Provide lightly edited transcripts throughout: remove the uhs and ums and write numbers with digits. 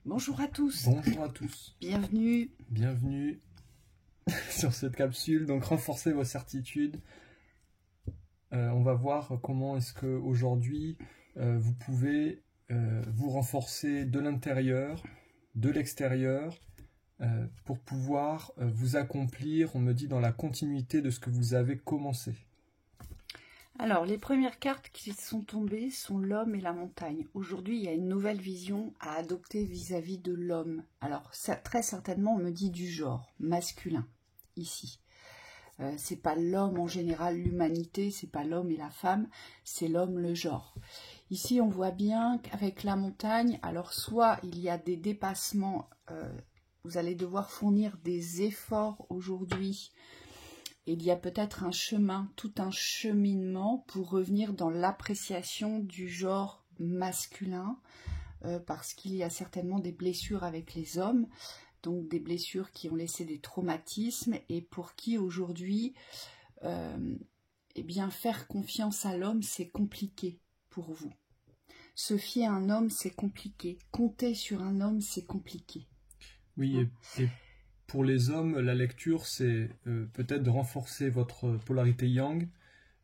Bonjour à tous, Bonjour à tous, bienvenue. bienvenue sur cette capsule. Donc renforcez vos certitudes. On va voir comment est-ce que aujourd'hui vous pouvez vous renforcer de l'intérieur, de l'extérieur, pour pouvoir vous accomplir, on me dit, dans la continuité de ce que vous avez commencé. Alors, les premières cartes qui sont tombées sont l'homme et la montagne. Aujourd'hui, il y a une nouvelle vision à adopter vis-à-vis de l'homme. Alors, ça, très certainement, on me dit du genre masculin, ici. C'est pas l'homme en général, l'humanité, c'est pas l'homme et la femme, c'est l'homme, le genre. Ici, on voit bien qu'avec la montagne, alors soit il y a des dépassements, vous allez devoir fournir des efforts aujourd'hui. Il y a peut-être un chemin, tout un cheminement pour revenir dans l'appréciation du genre masculin, parce qu'il y a certainement des blessures avec les hommes, donc des blessures qui ont laissé des traumatismes et pour qui aujourd'hui, eh bien, faire confiance à l'homme, c'est compliqué pour vous. Se fier à un homme, c'est compliqué. Compter sur un homme, c'est compliqué. Oui, et pour les hommes, la lecture, c'est peut-être de renforcer votre polarité yang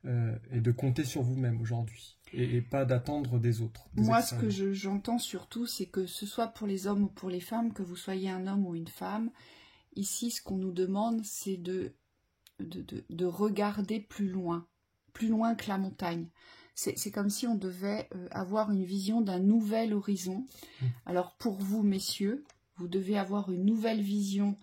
et de compter sur vous-même aujourd'hui. Et pas d'attendre des autres. Moi, ce que j'entends surtout, c'est que ce soit pour les hommes ou pour les femmes, que vous soyez un homme ou une femme, ici, ce qu'on nous demande, c'est de regarder plus loin que la montagne. C'est comme si on devait avoir une vision d'un nouvel horizon. Alors, pour vous, messieurs, vous devez avoir une nouvelle vision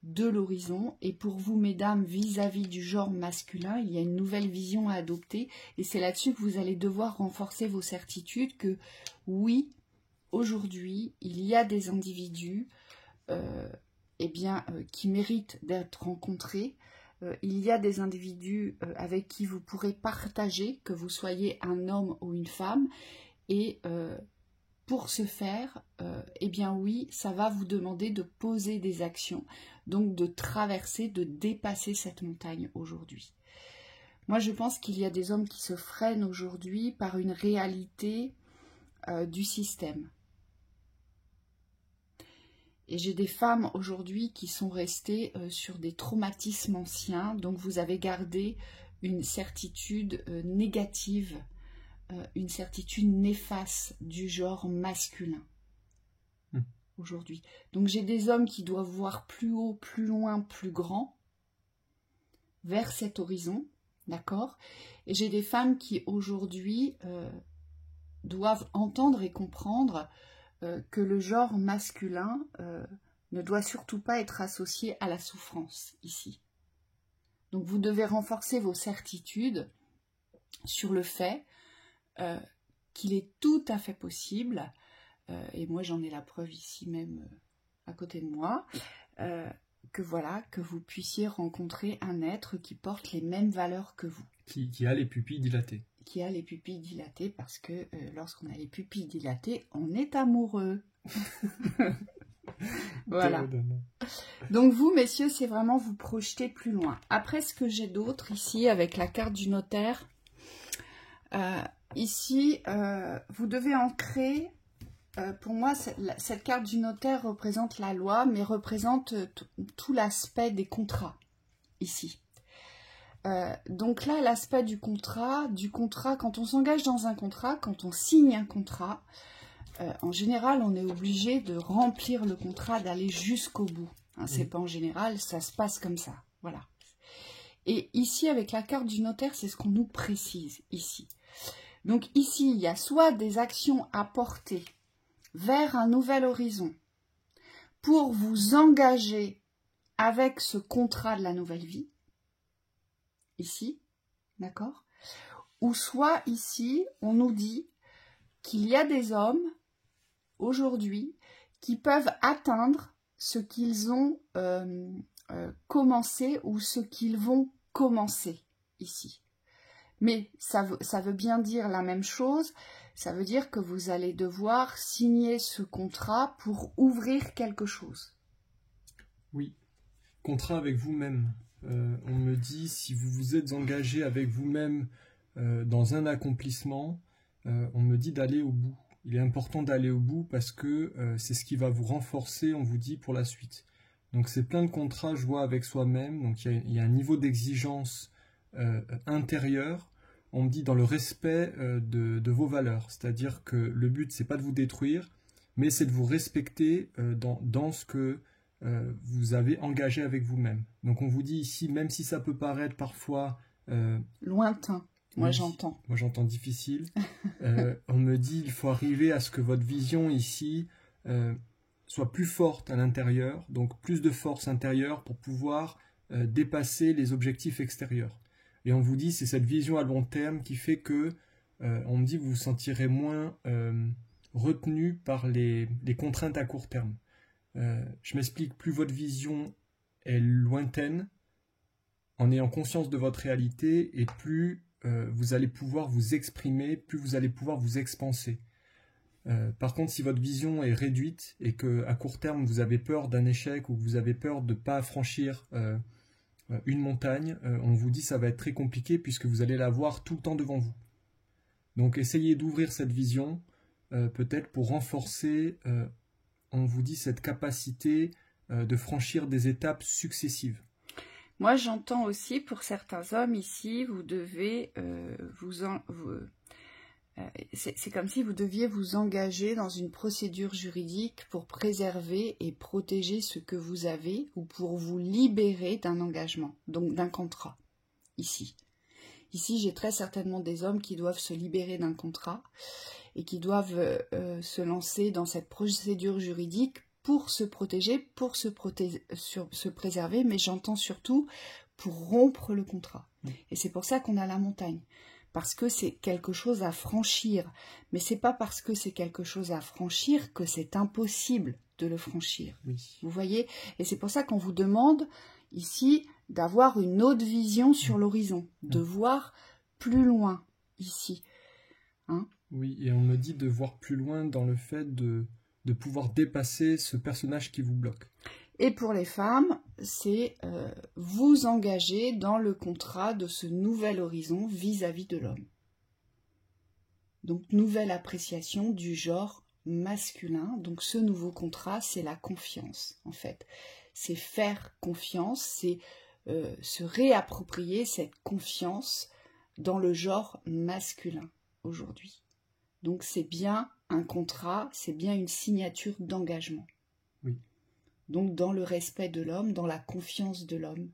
de l'horizon, et pour vous, mesdames, vis-à-vis du genre masculin, il y a une nouvelle vision à adopter, et c'est là-dessus que vous allez devoir renforcer vos certitudes que, oui, aujourd'hui, il y a des individus qui méritent d'être rencontrés, il y a des individus avec qui vous pourrez partager, que vous soyez un homme ou une femme, et pour ce faire, eh bien oui, ça va vous demander de poser des actions, donc de traverser, de dépasser cette montagne aujourd'hui. Moi, je pense qu'il y a des hommes qui se freinent aujourd'hui par une réalité du système. Et j'ai des femmes aujourd'hui qui sont restées sur des traumatismes anciens, donc vous avez gardé une certitude négative, une certitude néfaste du genre masculin aujourd'hui. Donc j'ai des hommes qui doivent voir plus haut, plus loin, plus grand vers cet horizon, d'accord? Et j'ai des femmes qui aujourd'hui doivent entendre et comprendre que le genre masculin ne doit surtout pas être associé à la souffrance ici. Donc vous devez renforcer vos certitudes sur le fait qu'il est tout à fait possible, et moi j'en ai la preuve ici même à côté de moi, que voilà, que vous puissiez rencontrer un être qui porte les mêmes valeurs que vous. Qui a les pupilles dilatées. Qui a les pupilles dilatées, parce que lorsqu'on a les pupilles dilatées, on est amoureux. Voilà. Donc vous, messieurs, c'est vraiment vous projeter plus loin. Après, ce que j'ai d'autre ici, avec la carte du notaire, ici, vous devez ancrer, pour moi, cette carte du notaire représente la loi, mais représente tout l'aspect des contrats, ici. Donc là, l'aspect du contrat, quand on s'engage dans un contrat, quand on signe un contrat, en général, on est obligé de remplir le contrat, d'aller jusqu'au bout. Hein, c'est pas en général, ça se passe comme ça. Voilà. Et ici, avec la carte du notaire, c'est ce qu'on nous précise ici. Donc ici, il y a soit des actions à porter vers un nouvel horizon pour vous engager avec ce contrat de la nouvelle vie, ici, d'accord? Ou soit ici, on nous dit qu'il y a des hommes aujourd'hui qui peuvent atteindre ce qu'ils ont commencé ou ce qu'ils vont commencer ici. Mais ça veut bien dire la même chose, ça veut dire que vous allez devoir signer ce contrat pour ouvrir quelque chose. Oui, contrat avec vous-même. On me dit, si vous vous êtes engagé avec vous-même dans un accomplissement, on me dit d'aller au bout. il est important d'aller au bout parce que c'est ce qui va vous renforcer, on vous dit, pour la suite. Donc c'est plein de contrats, je vois, avec soi-même. Donc il y a un niveau d'exigence intérieur. On me dit dans le respect de vos valeurs. C'est-à-dire que le but, c'est pas de vous détruire, mais c'est de vous respecter dans ce que vous avez engagé avec vous-même. Donc on vous dit ici, même si ça peut paraître parfois... lointain. Moi, oui, j'entends. Moi, j'entends difficile. On me dit il faut arriver à ce que votre vision ici soit plus forte à l'intérieur, donc plus de force intérieure pour pouvoir dépasser les objectifs extérieurs. Et on vous dit c'est cette vision à long terme qui fait que, on me dit vous vous sentirez moins retenu par les contraintes à court terme. Je m'explique, plus votre vision est lointaine, en ayant conscience de votre réalité, et plus vous allez pouvoir vous exprimer, plus vous allez pouvoir vous expanser. Par contre, si votre vision est réduite et qu'à court terme vous avez peur d'un échec ou que vous avez peur de ne pas franchir une montagne, on vous dit que ça va être très compliqué puisque vous allez la voir tout le temps devant vous. Donc essayez d'ouvrir cette vision, peut-être pour renforcer, on vous dit, cette capacité de franchir des étapes successives. Moi, j'entends aussi, pour certains hommes ici, vous devez c'est comme si vous deviez vous engager dans une procédure juridique pour préserver et protéger ce que vous avez ou pour vous libérer d'un engagement, donc d'un contrat, ici. Ici, j'ai très certainement des hommes qui doivent se libérer d'un contrat et qui doivent se lancer dans cette procédure juridique pour se protéger, pour se préserver, mais j'entends surtout pour rompre le contrat. Et c'est pour ça qu'on a la montagne, parce que c'est quelque chose à franchir. Mais c'est pas parce que c'est quelque chose à franchir que c'est impossible de le franchir. Oui. Vous voyez? Et c'est pour ça qu'on vous demande ici d'avoir une autre vision sur l'horizon, de voir plus loin ici. Hein? Oui, et on me dit de voir plus loin dans le fait de pouvoir dépasser ce personnage qui vous bloque. Et pour les femmes, c'est vous engager dans le contrat de ce nouvel horizon vis-à-vis de l'homme. Donc, nouvelle appréciation du genre masculin. Donc, ce nouveau contrat, c'est la confiance, en fait. C'est faire confiance, c'est se réapproprier cette confiance dans le genre masculin aujourd'hui. Donc, c'est bien un contrat, c'est bien une signature d'engagement. Oui. Donc, dans le respect de l'homme, dans la confiance de l'homme,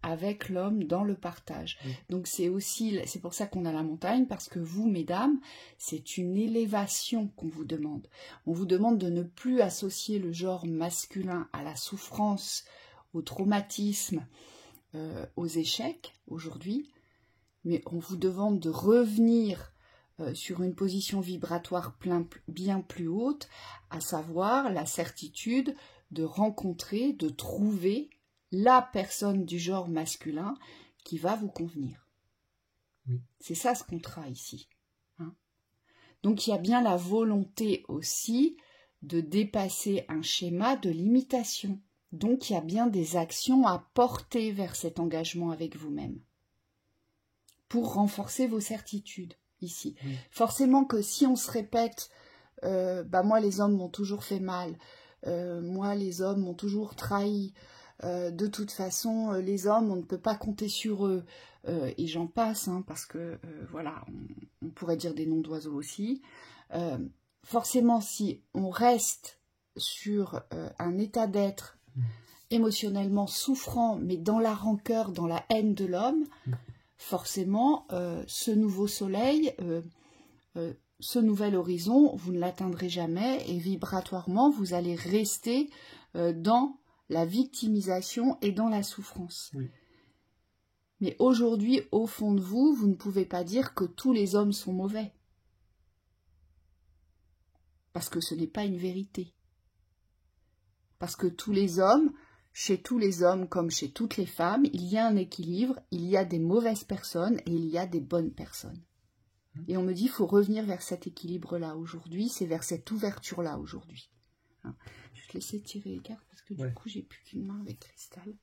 avec l'homme, dans le partage. Oui. Donc, c'est pour ça qu'on a la montagne, parce que vous, mesdames, c'est une élévation qu'on vous demande. On vous demande de ne plus associer le genre masculin à la souffrance, au traumatisme, aux échecs, aujourd'hui, mais on vous demande de revenir sur une position vibratoire bien plus haute, à savoir la certitude de rencontrer, de trouver la personne du genre masculin qui va vous convenir. Oui. C'est ça ce contrat ici. Hein? Donc il y a bien la volonté aussi de dépasser un schéma de limitation. Donc il y a bien des actions à porter vers cet engagement avec vous-même pour renforcer vos certitudes ici. Oui. Forcément que si on se répète moi les hommes m'ont toujours fait mal, moi les hommes m'ont toujours trahi, de toute façon les hommes on ne peut pas compter sur eux, et j'en passe, hein, parce que voilà, on pourrait dire des noms d'oiseaux aussi. Forcément si on reste sur un état d'être émotionnellement souffrant, mais dans la rancœur, dans la haine de l'homme, forcément ce nouveau soleil, ce nouvel horizon, vous ne l'atteindrez jamais, et vibratoirement, vous allez rester dans la victimisation et dans la souffrance. Oui. Mais aujourd'hui, au fond de vous, vous ne pouvez pas dire que tous les hommes sont mauvais. Parce que ce n'est pas une vérité. Parce que tous les hommes, chez tous les hommes comme chez toutes les femmes, il y a un équilibre, il y a des mauvaises personnes et il y a des bonnes personnes. Et on me dit, il faut revenir vers cet équilibre-là aujourd'hui, c'est vers cette ouverture-là aujourd'hui. Hein. Je vais te laisser tirer les cartes parce que du coup, j'ai plus qu'une main avec cristal.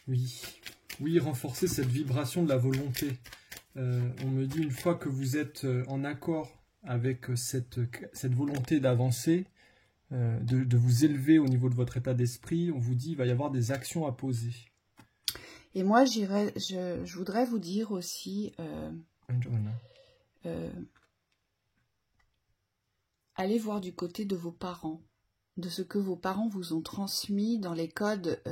Oui. Oui, renforcer cette vibration de la volonté. On me dit, une fois que vous êtes en accord avec cette volonté d'avancer, de vous élever au niveau de votre état d'esprit, on vous dit qu'il va y avoir des actions à poser. Et moi, je voudrais vous dire aussi, allez voir du côté de vos parents, de ce que vos parents vous ont transmis dans les codes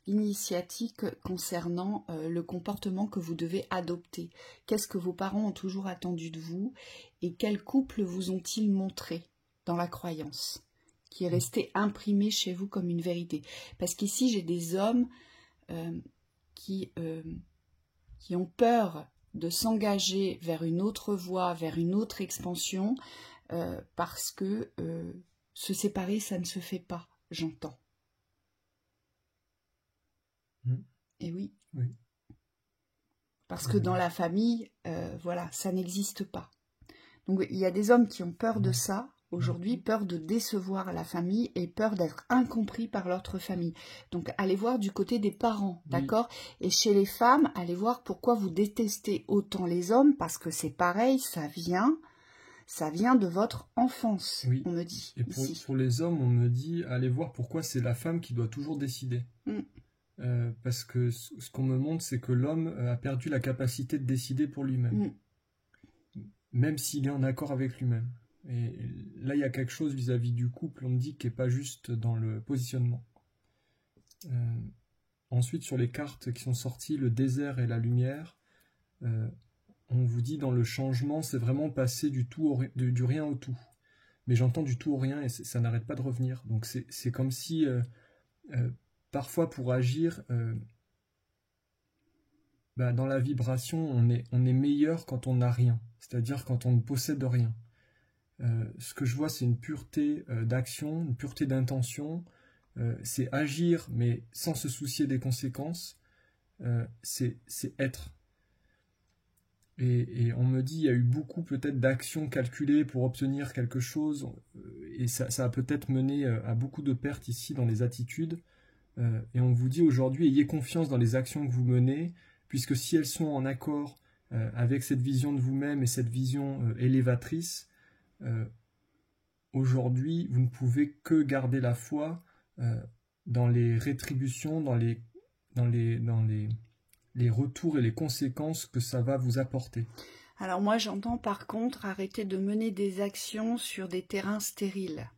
initiatiques concernant le comportement que vous devez adopter. Qu'est-ce que vos parents ont toujours attendu de vous et quel couple vous ont-ils montré dans la croyance qui est resté imprimé chez vous comme une vérité. Parce qu'ici, j'ai des hommes qui ont peur de s'engager vers une autre voie, vers une autre expansion, parce que se séparer, ça ne se fait pas, j'entends. Et oui. Parce que dans la famille, voilà, ça n'existe pas. Donc il y a des hommes qui ont peur de ça, aujourd'hui, peur de décevoir la famille et peur d'être incompris par l'autre famille. Donc allez voir du côté des parents, d'accord? Et chez les femmes, allez voir pourquoi vous détestez autant les hommes, parce que c'est pareil, ça vient de votre enfance, on me dit. Et pour les hommes, on me dit, allez voir pourquoi c'est la femme qui doit toujours décider. Parce que ce qu'on me montre, c'est que l'homme a perdu la capacité de décider pour lui-même. Même s'il est en accord avec lui-même. Et là, il y a quelque chose vis-à-vis du couple, on me dit, qui n'est pas juste dans le positionnement. Ensuite, sur les cartes qui sont sorties, le désert et la lumière, on vous dit dans le changement, c'est vraiment passer du rien au tout. Mais j'entends du tout au rien et ça n'arrête pas de revenir. Donc c'est comme si, parfois pour agir, dans la vibration, on est meilleur quand on n'a rien. C'est-à-dire quand on ne possède rien. Ce que je vois, c'est une pureté d'action, une pureté d'intention. C'est agir, mais sans se soucier des conséquences. C'est être. Et on me dit, il y a eu beaucoup peut-être d'actions calculées pour obtenir quelque chose. Et ça a peut-être mené à beaucoup de pertes ici dans les attitudes. Et on vous dit aujourd'hui, ayez confiance dans les actions que vous menez, puisque si elles sont en accord avec cette vision de vous-même et cette vision élévatrice, aujourd'hui, vous ne pouvez que garder la foi dans les rétributions, dans les retours et les conséquences que ça va vous apporter. Alors moi, j'entends par contre arrêter de mener des actions sur des terrains stériles.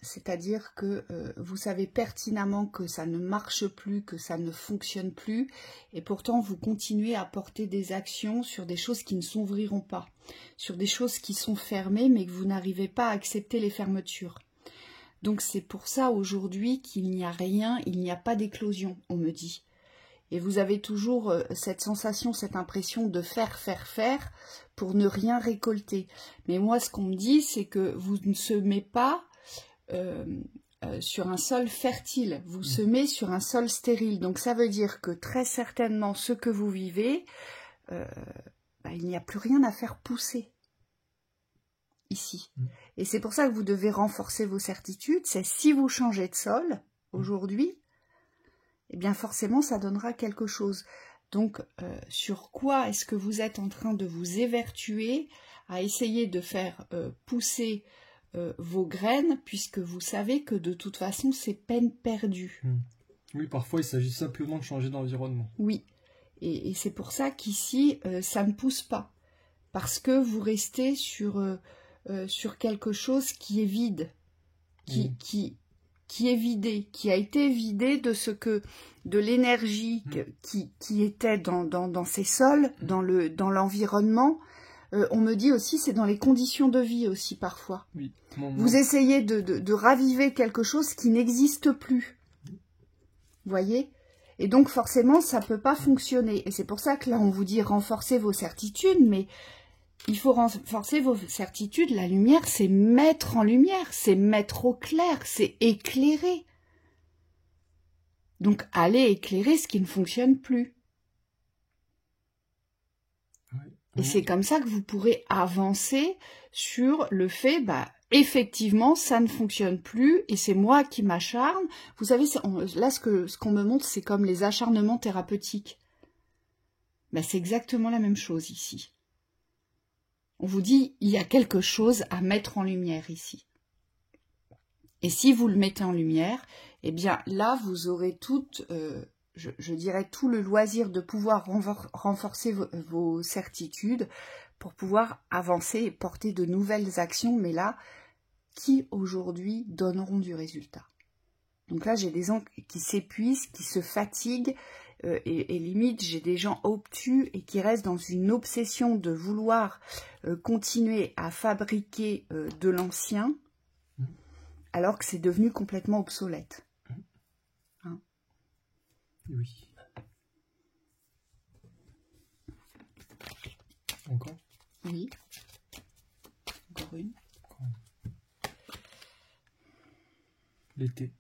C'est-à-dire que vous savez pertinemment que ça ne marche plus, que ça ne fonctionne plus, et pourtant vous continuez à porter des actions sur des choses qui ne s'ouvriront pas, sur des choses qui sont fermées, mais que vous n'arrivez pas à accepter les fermetures. Donc c'est pour ça aujourd'hui qu'il n'y a rien, il n'y a pas d'éclosion, on me dit. Et vous avez toujours cette sensation, cette impression de faire pour ne rien récolter. Mais moi, ce qu'on me dit, c'est que vous ne semez pas sur un sol fertile, vous semez sur un sol stérile. Donc ça veut dire que très certainement, ce que vous vivez, il n'y a plus rien à faire pousser ici. Et c'est pour ça que vous devez renforcer vos certitudes. C'est si vous changez de sol aujourd'hui, eh bien forcément ça donnera quelque chose. Donc sur quoi est-ce que vous êtes en train de vous évertuer à essayer de faire pousser vos graines, puisque vous savez que de toute façon c'est peine perdue. Oui, parfois il s'agit simplement de changer d'environnement. Oui, et c'est pour ça qu'ici ça ne pousse pas, parce que vous restez sur quelque chose qui est vide, qui est vidé, qui a été vidé de l'énergie qui était dans ces sols, dans l'environnement. On me dit aussi, c'est dans les conditions de vie aussi parfois. Oui. Vous essayez de raviver quelque chose qui n'existe plus. Vous voyez? Et donc forcément, ça ne peut pas fonctionner. Et c'est pour ça que là, on vous dit renforcer vos certitudes, mais il faut renforcer vos certitudes. La lumière, c'est mettre en lumière, c'est mettre au clair, c'est éclairer. Donc allez éclairer ce qui ne fonctionne plus. Et c'est comme ça que vous pourrez avancer sur le fait, effectivement, ça ne fonctionne plus et c'est moi qui m'acharne. Vous savez, là, ce qu'on me montre, c'est comme les acharnements thérapeutiques. C'est exactement la même chose ici. On vous dit, il y a quelque chose à mettre en lumière ici. Et si vous le mettez en lumière, eh bien là, vous aurez je dirais tout le loisir de pouvoir renforcer vos certitudes pour pouvoir avancer et porter de nouvelles actions, mais là, qui aujourd'hui donneront du résultat. Donc là, j'ai des gens qui s'épuisent, qui se fatiguent, et limite, j'ai des gens obtus et qui restent dans une obsession de vouloir continuer à fabriquer de l'ancien, alors que c'est devenu complètement obsolète. Hein? Oui. Encore? Oui. Encore une. L'été.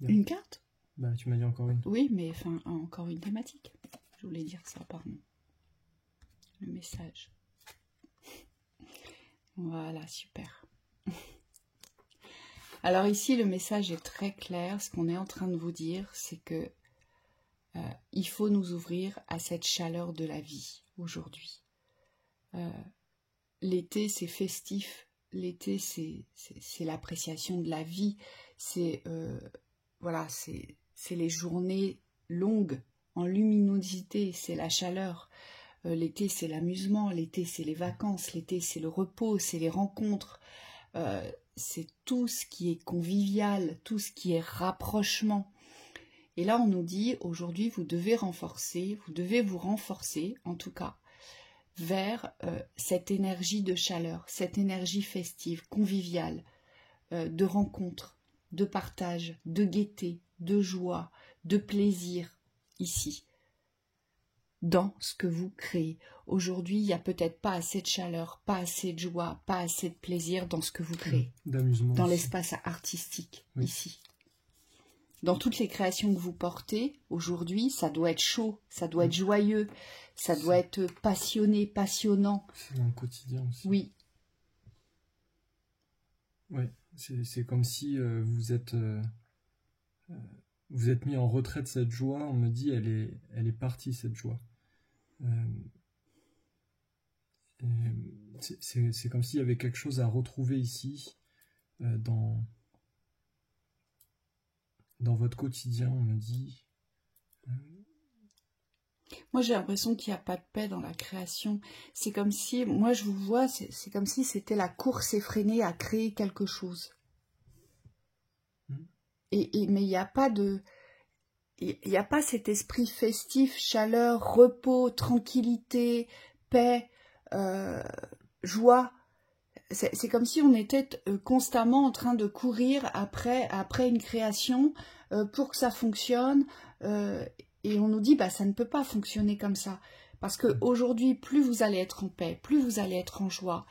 Une carte? Bah, tu m'as dit encore une. Oui, mais enfin, encore une thématique. Je voulais dire ça, pardon. Le message. Voilà, super. Alors ici, le message est très clair. Ce qu'on est en train de vous dire, c'est que il faut nous ouvrir à cette chaleur de la vie aujourd'hui. L'été, c'est festif. L'été, c'est l'appréciation de la vie. C'est voilà, c'est les journées longues en luminosité. C'est la chaleur. L'été, c'est l'amusement. L'été, c'est les vacances. L'été, c'est le repos. C'est les rencontres. C'est tout ce qui est convivial, tout ce qui est rapprochement. Et là, on nous dit, aujourd'hui, vous devez vous renforcer, en tout cas, vers cette énergie de chaleur, cette énergie festive, conviviale, de rencontre, de partage, de gaieté, de joie, de plaisir, ici, dans ce que vous créez. Aujourd'hui, il n'y a peut-être pas assez de chaleur, pas assez de joie, pas assez de plaisir dans ce que vous créez. D'amusement. Dans l'espace artistique, oui. Ici. Dans toutes les créations que vous portez, aujourd'hui, ça doit être chaud, ça doit être joyeux, ça doit être passionné, passionnant. C'est dans le quotidien aussi. Oui. Ouais, c'est comme si vous êtes mis en retrait de cette joie. On me dit, elle est partie, cette joie. C'est comme s'il y avait quelque chose à retrouver ici, dans votre quotidien, on me dit. Moi, j'ai l'impression qu'il n'y a pas de paix dans la création. C'est comme si, moi je vous vois, c'est comme si c'était la course effrénée à créer quelque chose. Mais il n'y a pas cet esprit festif, chaleur, repos, tranquillité, paix, joie. C'est comme si on était constamment en train de courir après une création pour que ça fonctionne. Et on nous dit, ça ne peut pas fonctionner comme ça. Parce qu'aujourd'hui, plus vous allez être en paix, plus vous allez être en joie,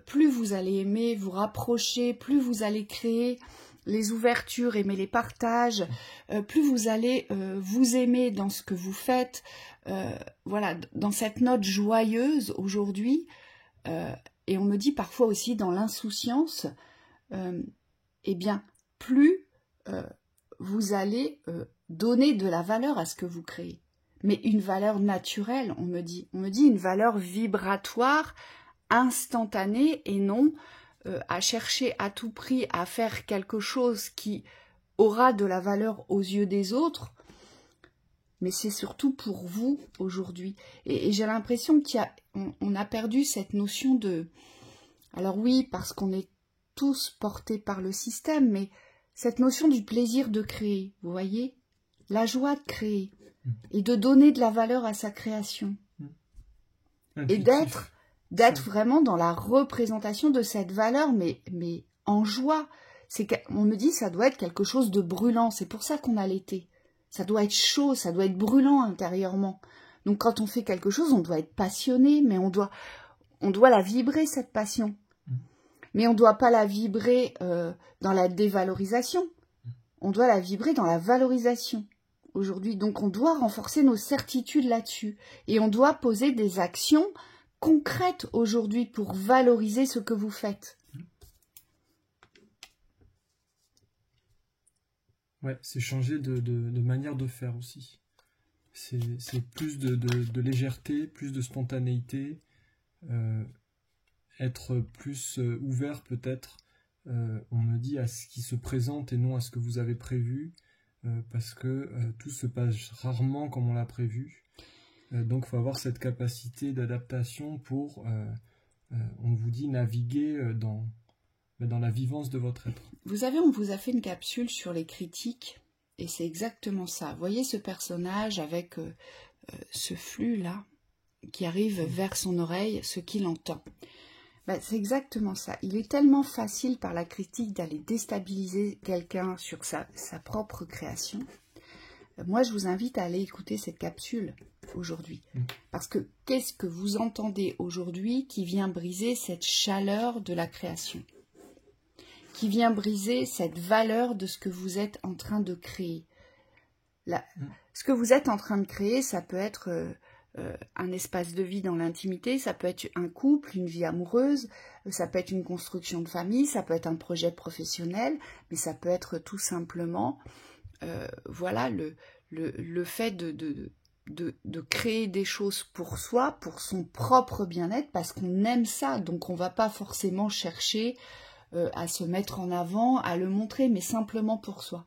plus vous allez aimer vous rapprocher, plus vous allez créer les ouvertures, aimer les partages, plus vous allez vous aimer dans ce que vous faites. Voilà, dans cette note joyeuse aujourd'hui. Et on me dit parfois aussi dans l'insouciance, eh bien, plus vous allez donner de la valeur à ce que vous créez. Mais une valeur naturelle, on me dit une valeur vibratoire, instantanée, et non à chercher à tout prix à faire quelque chose qui aura de la valeur aux yeux des autres, mais c'est surtout pour vous aujourd'hui. Et j'ai l'impression qu'on a perdu cette notion de... Alors oui, parce qu'on est tous portés par le système, mais cette notion du plaisir de créer, vous voyez, la joie de créer, et de donner de la valeur à sa création. Et d'être vraiment dans la représentation de cette valeur, mais en joie. On me dit ça doit être quelque chose de brûlant, c'est pour ça qu'on a l'été. Ça doit être chaud, ça doit être brûlant intérieurement. Donc quand on fait quelque chose, on doit être passionné, mais on doit la vibrer, cette passion. Mais on ne doit pas la vibrer dans la dévalorisation. On doit la vibrer dans la valorisation aujourd'hui. Donc on doit renforcer nos certitudes là-dessus. Et on doit poser des actions concrètes aujourd'hui pour valoriser ce que vous faites. Ouais, c'est changer de manière de faire aussi. C'est plus de légèreté, plus de spontanéité, être plus ouvert peut-être, on me dit, à ce qui se présente et non à ce que vous avez prévu, parce que tout se passe rarement comme on l'a prévu. Donc il faut avoir cette capacité d'adaptation pour, on vous dit, naviguer dans la vivance de votre être. Vous savez, on vous a fait une capsule sur les critiques, et c'est exactement ça. Vous voyez ce personnage avec ce flux-là, qui arrive vers son oreille, ce qu'il entend. Ben, c'est exactement ça. Il est tellement facile par la critique d'aller déstabiliser quelqu'un sur sa propre création. Moi, je vous invite à aller écouter cette capsule aujourd'hui. Parce que qu'est-ce que vous entendez aujourd'hui qui vient briser cette chaleur de la création? Qui vient briser cette valeur de ce que vous êtes en train de créer? Ce que vous êtes en train de créer, ça peut être un espace de vie dans l'intimité, ça peut être un couple, une vie amoureuse, ça peut être une construction de famille, ça peut être un projet professionnel, mais ça peut être tout simplement voilà, le fait de créer des choses pour soi, pour son propre bien-être, parce qu'on aime ça, donc on ne va pas forcément chercher à se mettre en avant, à le montrer, mais simplement pour soi.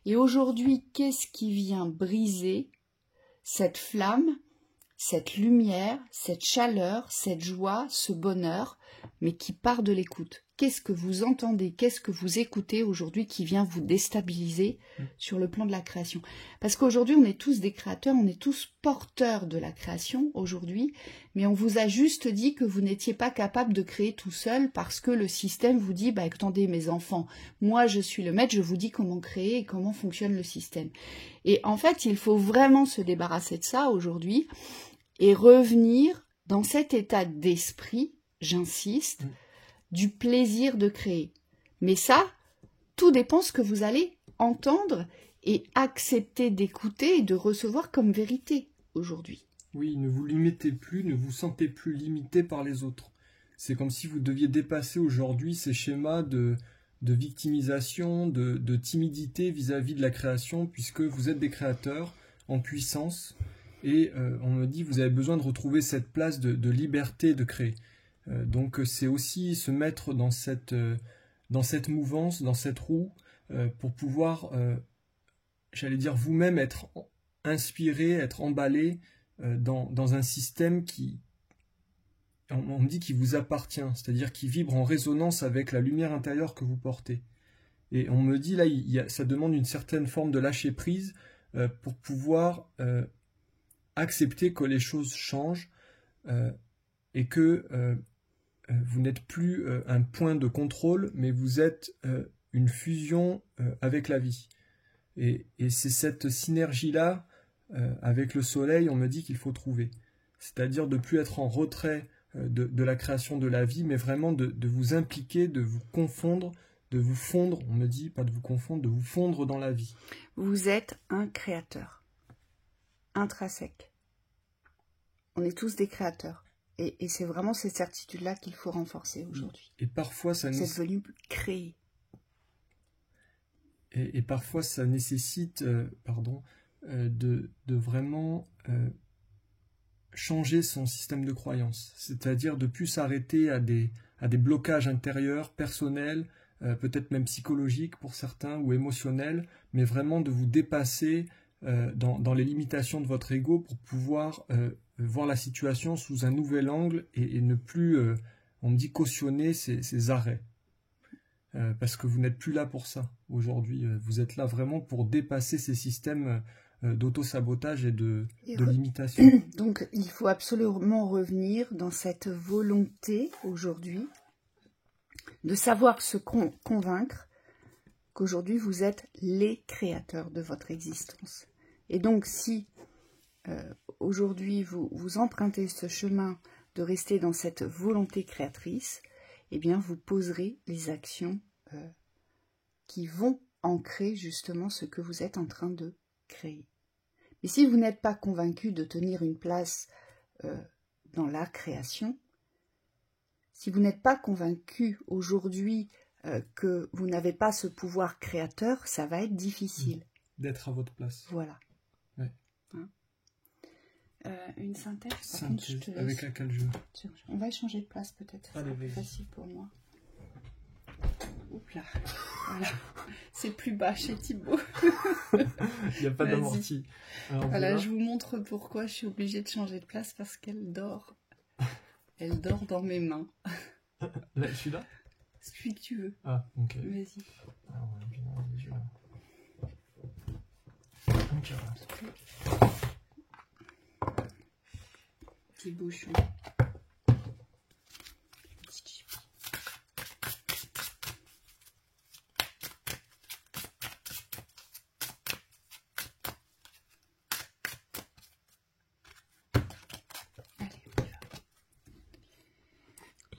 Et aujourd'hui, qu'est-ce qui vient briser cette flamme, cette lumière, cette chaleur, cette joie, ce bonheur, mais qui part de l'écoute? Qu'est-ce que vous entendez, qu'est-ce que vous écoutez aujourd'hui qui vient vous déstabiliser sur le plan de la création? Parce qu'aujourd'hui, on est tous des créateurs, on est tous porteurs de la création aujourd'hui, mais on vous a juste dit que vous n'étiez pas capable de créer tout seul parce que le système vous dit, bah attendez mes enfants, moi je suis le maître, je vous dis comment créer et comment fonctionne le système. Et en fait, il faut vraiment se débarrasser de ça aujourd'hui et revenir dans cet état d'esprit, j'insiste, du plaisir de créer. Mais ça, tout dépend ce que vous allez entendre et accepter d'écouter et de recevoir comme vérité aujourd'hui. Oui, ne vous limitez plus, ne vous sentez plus limité par les autres. C'est comme si vous deviez dépasser aujourd'hui ces schémas de victimisation, de timidité vis-à-vis de la création, puisque vous êtes des créateurs en puissance. Et on me dit, vous avez besoin de retrouver cette place de liberté de créer. Donc c'est aussi se mettre dans cette mouvance, dans cette roue, pour pouvoir, j'allais dire, vous-même être inspiré, être emballé dans un système qui, on me dit, qui vous appartient, c'est-à-dire qui vibre en résonance avec la lumière intérieure que vous portez. Et on me dit, là, ça demande une certaine forme de lâcher-prise pour pouvoir accepter que les choses changent et que vous n'êtes plus un point de contrôle, mais vous êtes une fusion avec la vie. Et c'est cette synergie-là, avec le soleil, on me dit qu'il faut trouver. C'est-à-dire de ne plus être en retrait de la création de la vie, mais vraiment de vous impliquer, de vous confondre, de vous fondre, on me dit, pas de vous confondre, de vous fondre dans la vie. Vous êtes un créateur, intrinsèque. On est tous des créateurs. Et c'est vraiment cette certitude-là qu'il faut renforcer aujourd'hui. Et parfois, ça c'est devenu créer. Et parfois, ça nécessite de vraiment changer son système de croyance. C'est-à-dire de ne plus s'arrêter à des blocages intérieurs, personnels, peut-être même psychologiques pour certains, ou émotionnels, mais vraiment de vous dépasser dans les limitations de votre ego pour pouvoir voir la situation sous un nouvel angle et ne plus, on me dit, cautionner ces arrêts. Parce que vous n'êtes plus là pour ça aujourd'hui. Vous êtes là vraiment pour dépasser ces systèmes d'auto-sabotage et de limitation. Donc il faut absolument revenir dans cette volonté aujourd'hui de savoir se convaincre qu'aujourd'hui vous êtes les créateurs de votre existence. Et donc si aujourd'hui vous empruntez ce chemin de rester dans cette volonté créatrice, eh bien vous poserez les actions qui vont ancrer justement ce que vous êtes en train de créer. Mais si vous n'êtes pas convaincu de tenir une place dans la création, si vous n'êtes pas convaincu aujourd'hui que vous n'avez pas ce pouvoir créateur, ça va être difficile. D'être à votre place. Voilà. Ouais. Hein? Une synthèse. Par contre, je Synthèse. te laisse. Avec laquelle je... Tiens, on va changer de place peut-être. Allez, C'est plus vas-y. facile pour moi. Oups là. Voilà. C'est plus bas chez Thibaut. Il n'y a pas Vas-y. d'amorti. Alors, Voilà, je vous montre pourquoi je suis obligée de changer de place parce qu'elle dort. Elle dort dans mes mains. Là, celui-là? Celui que tu veux. Ah, ok. Vas-y. Ah, ouais, bien dans les yeux, là. Ok, Petit bouchon.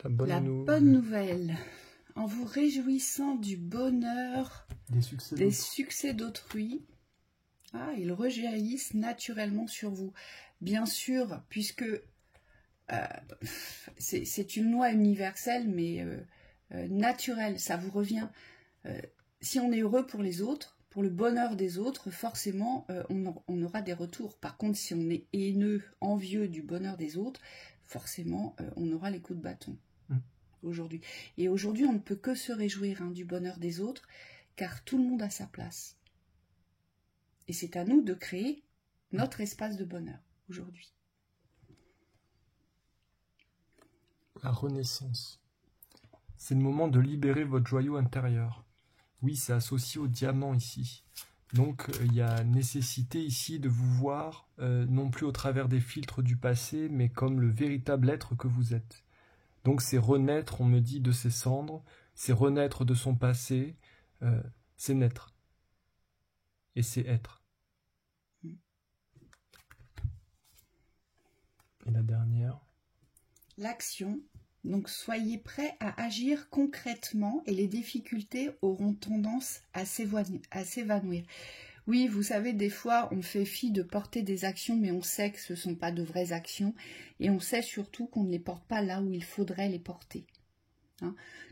La bonne nouvelle. En vous réjouissant du bonheur des succès d'autrui, ils rejaillissent naturellement sur vous. Bien sûr, puisque c'est une loi universelle, mais naturelle, ça vous revient. Si on est heureux pour les autres, pour le bonheur des autres, forcément, on aura des retours. Par contre, si on est haineux, envieux du bonheur des autres, forcément, on aura les coups de bâton. Aujourd'hui. Et aujourd'hui, on ne peut que se réjouir du bonheur des autres, car tout le monde a sa place. Et c'est à nous de créer notre espace de bonheur aujourd'hui. La renaissance. C'est le moment de libérer votre joyau intérieur. Oui, c'est associé au diamant ici. Donc, il y a nécessité ici de vous voir, non plus au travers des filtres du passé, mais comme le véritable être que vous êtes. Donc c'est renaître, on me dit, de ses cendres, c'est renaître de son passé, c'est naître. Et c'est être. Et la dernière. L'action. Donc soyez prêts à agir concrètement et les difficultés auront tendance à s'évanouir. Oui, vous savez, des fois, on fait fi de porter des actions, mais on sait que ce ne sont pas de vraies actions. Et on sait surtout qu'on ne les porte pas là où il faudrait les porter.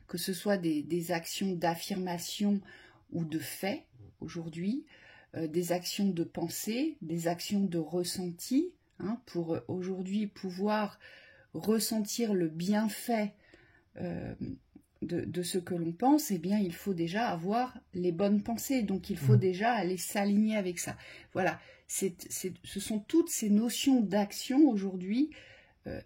Que ce soit des actions d'affirmation ou de fait, aujourd'hui, des actions de pensée, des actions de ressenti, pour aujourd'hui pouvoir ressentir le bienfait de ce que l'on pense, eh bien, il faut déjà avoir les bonnes pensées. Donc, il faut déjà aller s'aligner avec ça. Voilà, ce sont toutes ces notions d'action aujourd'hui.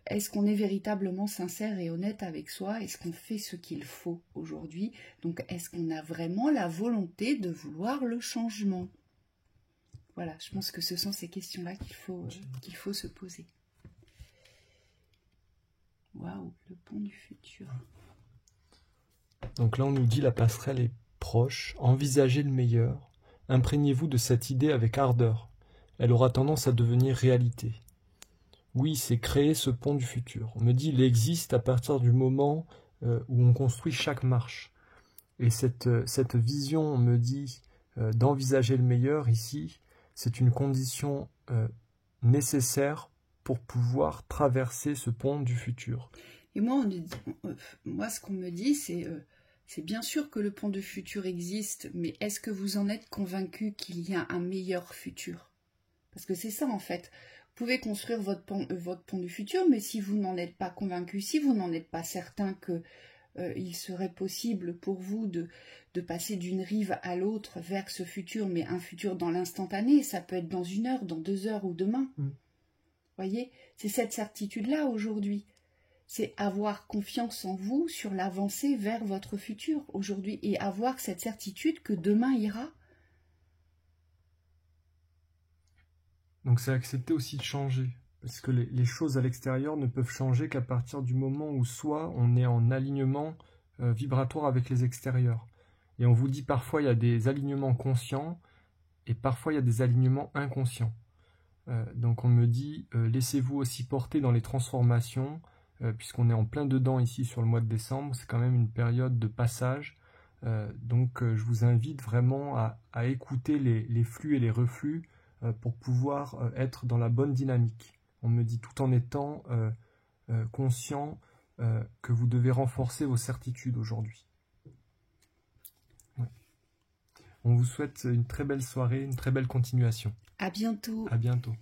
Est-ce qu'on est véritablement sincère et honnête avec soi? Est-ce qu'on fait ce qu'il faut aujourd'hui? Donc, est-ce qu'on a vraiment la volonté de vouloir le changement? Voilà, je pense que ce sont ces questions-là qu'il faut se poser. Waouh, le pont du futur. Donc là, on nous dit la passerelle est proche, envisagez le meilleur, imprégnez-vous de cette idée avec ardeur. Elle aura tendance à devenir réalité. Oui, c'est créer ce pont du futur. On me dit il existe à partir du moment où on construit chaque marche. Et cette vision, on me dit, d'envisager le meilleur ici, c'est une condition nécessaire pour pouvoir traverser ce pont du futur. Et moi, ce qu'on me dit, c'est bien sûr que le pont du futur existe, mais est-ce que vous en êtes convaincu qu'il y a un meilleur futur? Parce que c'est ça, en fait. Vous pouvez construire votre pont du futur, mais si vous n'en êtes pas convaincu, si vous n'en êtes pas certain qu'il serait possible pour vous de passer d'une rive à l'autre vers ce futur, mais un futur dans l'instantané, ça peut être dans 1 heure, dans 2 heures ou demain. Voyez, c'est cette certitude-là aujourd'hui. C'est avoir confiance en vous sur l'avancée vers votre futur aujourd'hui et avoir cette certitude que demain ira. Donc c'est accepter aussi de changer. Parce que les choses à l'extérieur ne peuvent changer qu'à partir du moment où soit on est en alignement vibratoire avec les extérieurs. Et on vous dit parfois il y a des alignements conscients et parfois il y a des alignements inconscients. Donc on me dit laissez-vous aussi porter dans les transformations, puisqu'on est en plein dedans ici sur le mois de décembre, c'est quand même une période de passage. Donc je vous invite vraiment à écouter les flux et les reflux pour pouvoir être dans la bonne dynamique. On me dit tout en étant conscient que vous devez renforcer vos certitudes aujourd'hui. Ouais. On vous souhaite une très belle soirée, une très belle continuation. À bientôt. À bientôt.